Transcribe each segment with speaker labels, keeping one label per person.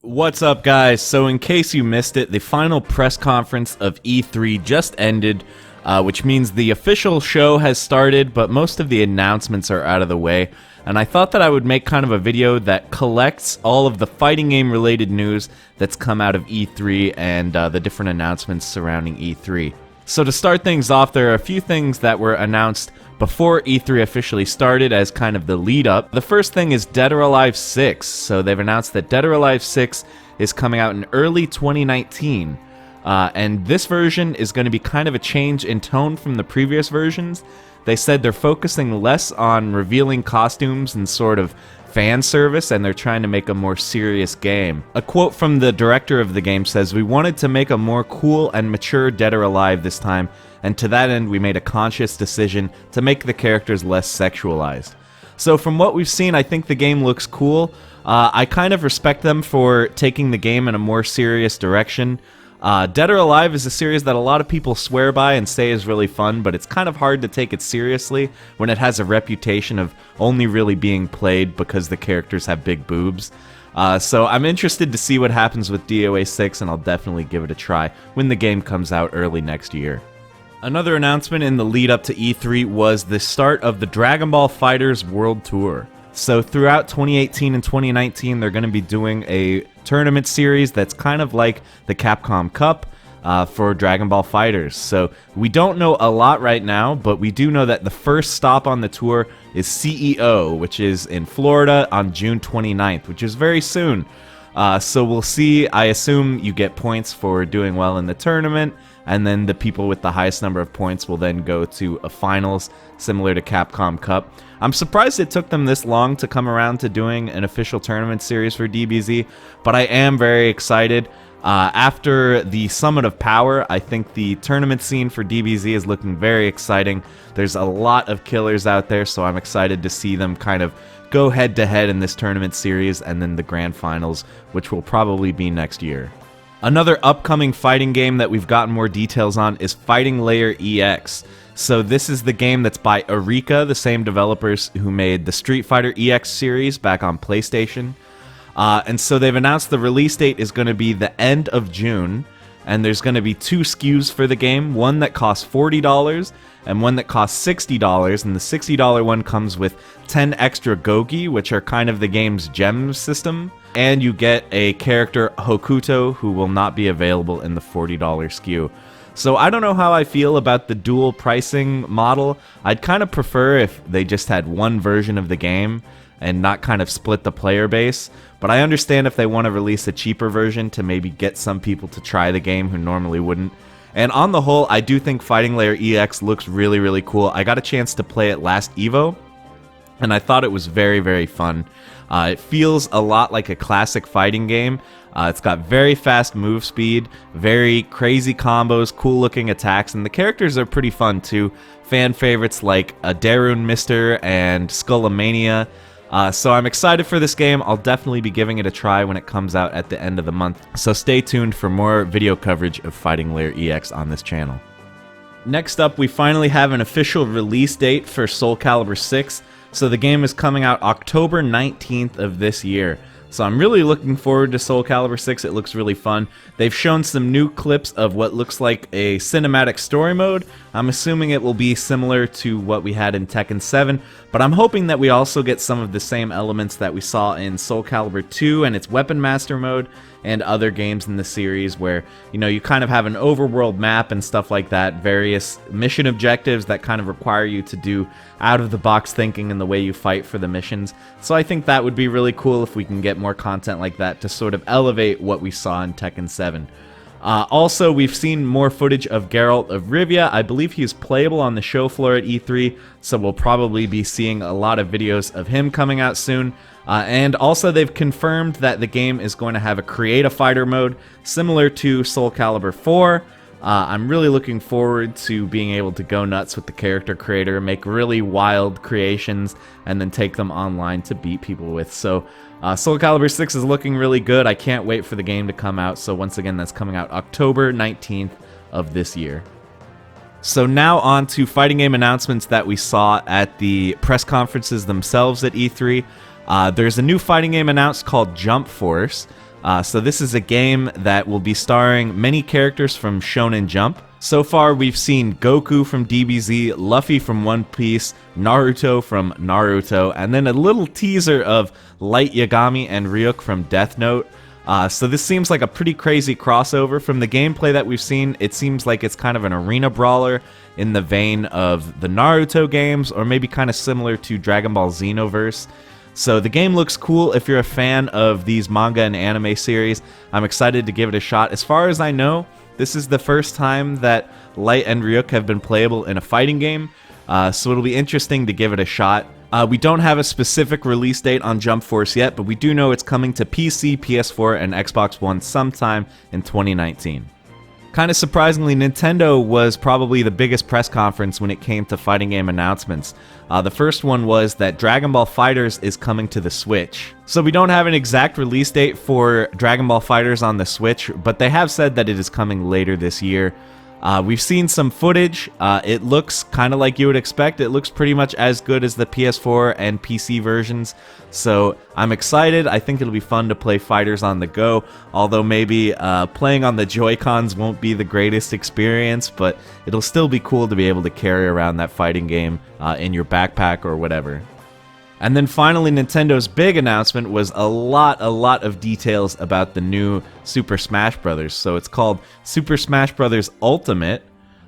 Speaker 1: What's up, guys? So in case you missed it, the final press conference of E3 just ended, which means the official show has started, but most of the announcements are out of the way. And I thought that I would make kind of a video that collects all of the fighting game related news that's come out of E3 and the different announcements surrounding E3. So to start things off, there are a few things that were announced before E3 officially started as kind of the lead up. The first thing is Dead or Alive 6. So they've announced that Dead or Alive 6 is coming out in early 2019. And this version is going to be kind of a change in tone from the previous versions. They said they're focusing less on revealing costumes and sort of fan service, and they're trying to make a more serious game. A quote from the director of the game says, "We wanted to make a more cool and mature Dead or Alive this time, and to that end we made a conscious decision to make the characters less sexualized." So from what we've seen, I think the game looks cool. I kind of respect them for taking the game in a more serious direction. Dead or Alive is a series that a lot of people swear by and say is really fun, but it's kind of hard to take it seriously when it has a reputation of only really being played because the characters have big boobs. So I'm interested to see what happens with DOA 6, and I'll definitely give it a try when the game comes out early next year. Another announcement in the lead up to E3 was the start of the Dragon Ball FighterZ World Tour. So throughout 2018 and 2019, they're going to be doing a tournament series that's kind of like the Capcom Cup for Dragon Ball FighterZ. So we don't know a lot right now, but we do know that the first stop on the tour is CEO, which is in Florida on June 29th, which is very soon. So we'll see. I assume you get points for doing well in the tournament, and then the people with the highest number of points will then go to a finals similar to Capcom Cup. I'm surprised it took them this long to come around to doing an official tournament series for DBZ, but I am very excited. After the Summit of Power, I think the tournament scene for DBZ is looking very exciting. There's a lot of killers out there, so I'm excited to see them kind of go head-to-head in this tournament series and then the grand finals, which will probably be next year. Another upcoming fighting game that we've gotten more details on is Fighting Layer EX. So this is the game that's by Eureka, the same developers who made the Street Fighter EX series back on PlayStation. And so they've announced the release date is going to be the end of June, and there's going to be two SKUs for the game, one that costs $40 and one that costs $60, and the $60 one comes with 10 extra Gogi, which are kind of the game's gems system, and you get a character, Hokuto, who will not be available in the $40 SKU. So I don't know how I feel about the dual pricing model. I'd kind of prefer if they just had one version of the game and not kind of split the player base, but I understand if they want to release a cheaper version to maybe get some people to try the game who normally wouldn't. And on the whole, I do think Fighting Layer EX looks really, really cool. I got a chance to play it last EVO, and I thought it was very, very fun. It feels a lot like a classic fighting game. It's got very fast move speed, very crazy combos, cool looking attacks, and the characters are pretty fun too. Fan favorites like Darun Mister and Skullomania. So I'm excited for this game. I'll definitely be giving it a try when it comes out at the end of the month. So stay tuned for more video coverage of Fighting Layer EX on this channel. Next up, we finally have an official release date for Soul Calibur 6. So the game is coming out October 19th of this year. So I'm really looking forward to Soul Calibur 6. It looks really fun. They've shown some new clips of what looks like a cinematic story mode. I'm assuming it will be similar to what we had in Tekken 7, but I'm hoping that we also get some of the same elements that we saw in Soul Calibur 2 and its Weapon Master mode and other games in the series where, you know, you kind of have an overworld map and stuff like that, various mission objectives that kind of require you to do out-of-the-box thinking in the way you fight for the missions. So I think that would be really cool if we can get more content like that to sort of elevate what we saw in Tekken 7. Also, we've seen more footage of Geralt of Rivia. I believe he is playable on the show floor at E3, so we'll probably be seeing a lot of videos of him coming out soon. And also, they've confirmed that the game is going to have a Create a Fighter mode, similar to Soul Calibur 4. I'm really looking forward to being able to go nuts with the character creator, make really wild creations, and then take them online to beat people with. So Soul Calibur 6 is looking really good. I can't wait for the game to come out. So once again, that's coming out October 19th of this year. So now on to fighting game announcements that we saw at the press conferences themselves at E3. There's a new fighting game announced called Jump Force. So this is a game that will be starring many characters from Shonen Jump. So far, we've seen Goku from DBZ, Luffy from One Piece, Naruto from Naruto, and then a little teaser of Light Yagami and Ryuk from Death Note. So this seems like a pretty crazy crossover. From the gameplay that we've seen, it seems like it's kind of an arena brawler in the vein of the Naruto games, or maybe kind of similar to Dragon Ball Xenoverse. So the game looks cool. If you're a fan of these manga and anime series, I'm excited to give it a shot. As far as I know, this is the first time that Light and Ryuk have been playable in a fighting game, so it'll be interesting to give it a shot. We don't have a specific release date on Jump Force yet, but we do know it's coming to PC, PS4, and Xbox One sometime in 2019. Kind of surprisingly, Nintendo was probably the biggest press conference when it came to fighting game announcements. The first one was that Dragon Ball FighterZ is coming to the Switch. So we don't have an exact release date for Dragon Ball FighterZ on the Switch, but they have said that it is coming later this year. We've seen some footage. It looks kind of like you would expect. It looks pretty much as good as the PS4 and PC versions. So I'm excited. I think it'll be fun to play FighterZ on the go. Although maybe playing on the Joy-Cons won't be the greatest experience, but it'll still be cool to be able to carry around that fighting game in your backpack or whatever. And then finally, Nintendo's big announcement was a lot of details about the new Super Smash Bros. So it's called Super Smash Bros. Ultimate,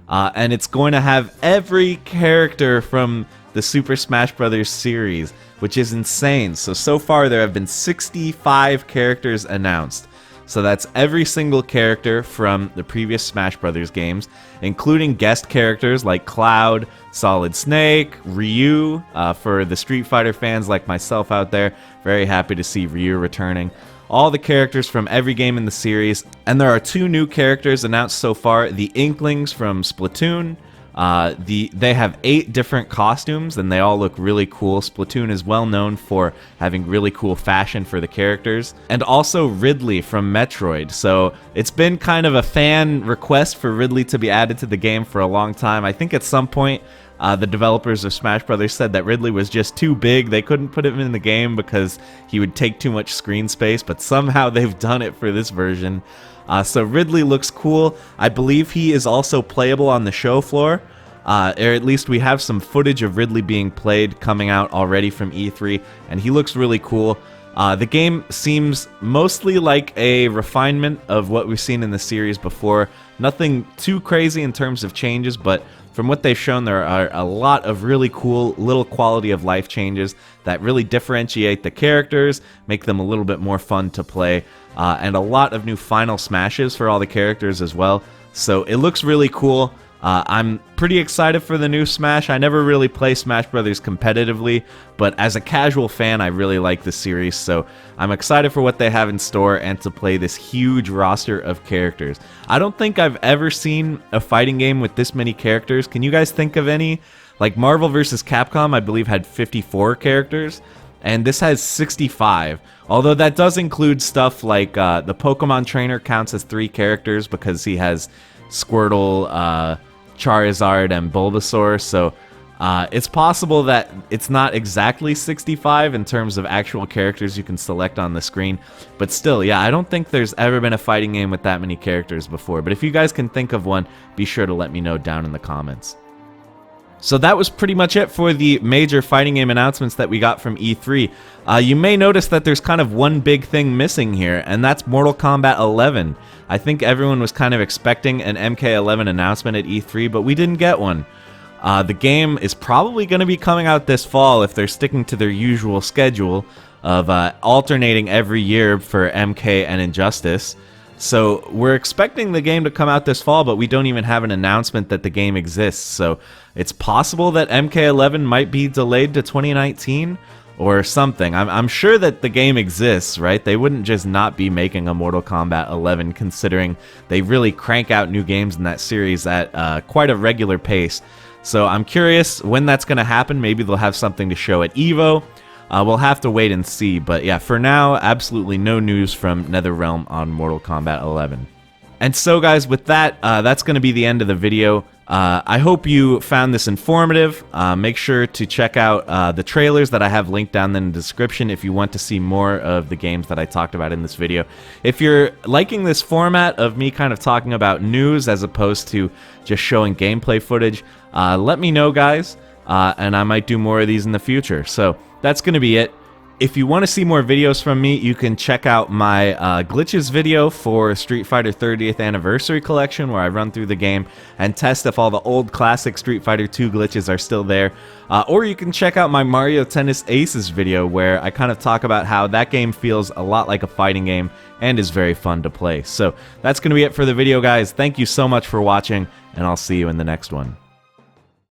Speaker 1: and it's going to have every character from the Super Smash Bros. Series, which is insane. So far there have been 65 characters announced. So that's every single character from the previous Smash Bros. Games, including guest characters like Cloud, Solid Snake, Ryu. For the Street Fighter fans like myself out there, very happy to see Ryu returning. All the characters from every game in the series. And there are 2 new characters announced so far. The Inklings from Splatoon. They have 8 different costumes, and they all look really cool. Splatoon is well known for having really cool fashion for the characters. And also Ridley from Metroid. So it's been kind of a fan request for Ridley to be added to the game for a long time. I think at some point, the developers of Smash Bros. Said that Ridley was just too big. They couldn't put him in the game because he would take too much screen space, but somehow they've done it for this version. So Ridley looks cool. I believe he is also playable on the show floor. Or at least we have some footage of Ridley being played coming out already from E3, and he looks really cool. The game seems mostly like a refinement of what we've seen in the series before. Nothing too crazy in terms of changes, but from what they've shown, there are a lot of really cool little quality of life changes that really differentiate the characters, make them a little bit more fun to play, and a lot of new final smashes for all the characters as well. So it looks really cool. I'm pretty excited for the new Smash. I never really play Smash Brothers competitively, but as a casual fan, I really like the series, so I'm excited for what they have in store and to play this huge roster of characters. I don't think I've ever seen a fighting game with this many characters. Can you guys think of any? Like Marvel vs. Capcom, I believe, had 54 characters, and this has 65. Although that does include stuff like the Pokemon trainer counts as 3 characters because he has Squirtle, Charizard, and Bulbasaur, so it's possible that it's not exactly 65 in terms of actual characters you can select on the screen, but still, yeah, I don't think there's ever been a fighting game with that many characters before, but if you guys can think of one, be sure to let me know down in the comments. So that was pretty much it for the major fighting game announcements that we got from E3. You may notice that there's kind of one big thing missing here, and that's Mortal Kombat 11. I think everyone was kind of expecting an MK11 announcement at E3, but we didn't get one. The game is probably going to be coming out this fall if they're sticking to their usual schedule of alternating every year for MK and Injustice. So we're expecting the game to come out this fall, but we don't even have an announcement that the game exists. So it's possible that MK11 might be delayed to 2019 or something. I'm sure that the game exists, right? They wouldn't just not be making a Mortal Kombat 11, considering they really crank out new games in that series at quite a regular pace. So I'm curious when that's going to happen. Maybe they'll have something to show at EVO. We'll have to wait and see, but yeah, for now, absolutely no news from NetherRealm on Mortal Kombat 11. And so guys, with that, that's going to be the end of the video. I hope you found this informative. Make sure to check out the trailers that I have linked down in the description if you want to see more of the games that I talked about in this video. If you're liking this format of me kind of talking about news as opposed to just showing gameplay footage, let me know, guys, and I might do more of these in the future. So that's going to be it. If you want to see more videos from me, you can check out my glitches video for Street Fighter 30th Anniversary Collection, where I run through the game and test if all the old classic Street Fighter 2 glitches are still there. Or you can check out my Mario Tennis Aces video, where I kind of talk about how that game feels a lot like a fighting game and is very fun to play. So that's going to be it for the video, guys. Thank you so much for watching, and I'll see you in the next one.